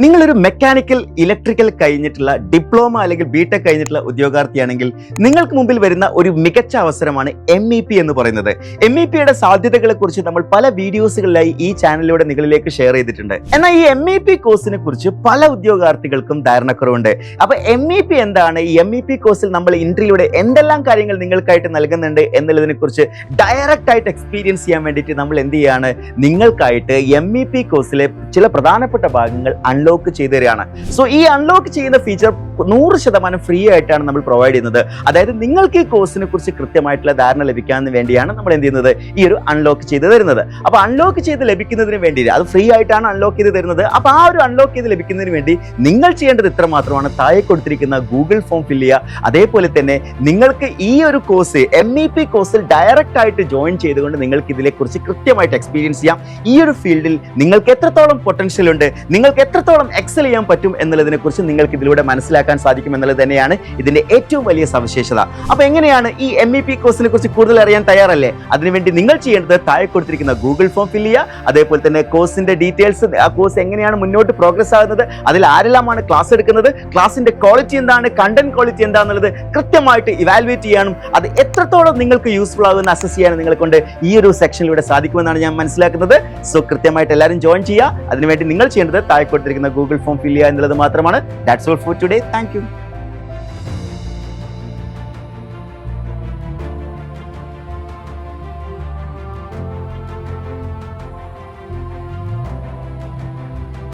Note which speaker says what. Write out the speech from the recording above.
Speaker 1: നിങ്ങളൊരു mechanical electrical കഴിഞ്ഞിട്ടുള്ള diploma അല്ലെങ്കിൽ ബിടെക് കഴിഞ്ഞിട്ടുള്ള ഉദ്യോഗാർത്ഥിയാണെങ്കിൽ നിങ്ങൾക്ക് മുമ്പിൽ വരുന്ന ഒരു മികച്ച അവസരമാണ് MEP എന്ന് പറയുന്നത്. MEPയുടെ സാധ്യതകളെ കുറിച്ച് നമ്മൾ പല വീഡിയോസുകളിലായി ഈ ചാനലിലൂടെ നിങ്ങളിലേക്ക് ഷെയർ ചെയ്തിട്ടുണ്ട്. എന്നാൽ ഈ MEP കോഴ്സിനെ കുറിച്ച് പല ഉദ്യോഗാർത്ഥികൾക്കും ധാരണക്കുറവുണ്ട്. അപ്പൊ MEP എന്താണ്, ഈ MEP കോഴ്സിൽ നമ്മൾ ഇന്റർവ്യൂടെ എന്തെല്ലാം കാര്യങ്ങൾ നിങ്ങൾക്കായിട്ട് നൽകുന്നുണ്ട് എന്നുള്ളതിനെ കുറിച്ച് ഡയറക്റ്റ് ആയിട്ട് എക്സ്പീരിയൻസ് ചെയ്യാൻ വേണ്ടിയിട്ട് നമ്മൾ എന്ത് ചെയ്യാണ്, നിങ്ങൾക്കായിട്ട് MEP കോഴ്സിലെ ചില പ്രധാനപ്പെട്ട ഭാഗങ്ങൾ അൺലോക്ക് ചെയ്തു തരികയാണ്. സോ ഈ അൺലോക്ക് ചെയ്യുന്ന ഫീച്ചർ 100% ഫ്രീ ആയിട്ടാണ് നമ്മൾ പ്രൊവൈഡ് ചെയ്യുന്നത്. അതായത് നിങ്ങൾക്ക് ഈ കോഴ്സിനെ കുറിച്ച് കൃത്യമായിട്ടുള്ള ധാരണ ലഭിക്കാൻ വേണ്ടിയാണ് നമ്മൾ എന്ത് ചെയ്യുന്നത്, ഈ ഒരു അൺലോക്ക് ചെയ്ത് തരുന്നത്. അപ്പൊ അൺലോക്ക് ചെയ്ത് ലഭിക്കുന്നതിന് വേണ്ടി അത് ഫ്രീ ആയിട്ടാണ് അൺലോക്ക് ചെയ്ത് തരുന്നത്. അപ്പൊ ആ ഒരു അൺലോക്ക് ചെയ്ത് ലഭിക്കുന്നതിന് വേണ്ടി നിങ്ങൾ ചെയ്യേണ്ടത് ഇത്ര മാത്രമാണ്. താഴെ കൊടുത്തിരിക്കുന്ന ഗൂഗിൾ ഫോം ഫില്ല് ചെയ്യുക. അതേപോലെ തന്നെ നിങ്ങൾക്ക് ഈ ഒരു കോഴ്സ് MEP കോഴ്സിൽ ഡയറക്റ്റ് ആയിട്ട് ജോയിൻ ചെയ്തുകൊണ്ട് നിങ്ങൾക്ക് ഇതിനെക്കുറിച്ച് കൃത്യമായിട്ട് എക്സ്പീരിയൻസ് ചെയ്യാം. ഈ ഒരു ഫീൽഡിൽ നിങ്ങൾക്ക് എത്രത്തോളം പൊട്ടൻഷ്യൽ ഉണ്ട്, നിങ്ങൾക്ക് എത്രത്തോളം എക്സൽ ചെയ്യാൻ പറ്റും എന്നുള്ളതിനെ കുറിച്ച് നിങ്ങൾക്ക് ഇതിലൂടെ മനസ്സിലാക്കാൻ സാധിക്കും എന്നുള്ളത് തന്നെയാണ് ഇതിന്റെ ഏറ്റവും വലിയ സവിശേഷത. അപ്പൊ എങ്ങനെയാണ് ഈ MEP കോഴ്സിനെ കുറിച്ച് കൂടുതൽ അറിയാൻ തയ്യാറല്ലേ? അതിനുവേണ്ടി നിങ്ങൾ ചെയ്യേണ്ടത് താഴെ കൊടുത്തിരിക്കുന്ന ഗൂഗിൾ ഫോം ഫില്ല് ചെയ്യുക. അതേപോലെ തന്നെ കോഴ്സിന്റെ ഡീറ്റെയിൽസ്, ആ കോഴ്സ് എങ്ങനെയാണ് മുന്നോട്ട് പ്രോഗ്രസ് ആകുന്നത്, അതിൽ ആരെല്ലാമാണ് ക്ലാസ് എടുക്കുന്നത്, ക്ലാസിന്റെ ക്വാളിറ്റി എന്താണ്, കണ്ടന്റ് ക്വാളിറ്റി എന്താണെന്നുള്ളത് കൃത്യമായിട്ട് ഇവാലുവേറ്റ് ചെയ്യാനും അത് എത്രത്തോളം നിങ്ങൾക്ക് യൂസ്ഫുൾ ആകുമെന്ന് അസസ് ചെയ്യാനും നിങ്ങളെ കൊണ്ട് ഈ ഒരു സെക്ഷനിലൂടെ സാധിക്കുമെന്നാണ് ഞാൻ മനസ്സിലാക്കുന്നത്. സോ കൃത്യമായിട്ട് എല്ലാവരും ജോയിൻ ചെയ്യുക. അതിനുവേണ്ടി നിങ്ങൾ ചെയ്യേണ്ടത് താഴെ കൊടുത്തിരിക്കുന്ന ഗൂഗിൾ ഫോം ഫില്ല് ചെയ്യുക എന്നുള്ളത് മാത്രമാണ്. That's all for today. Thank you.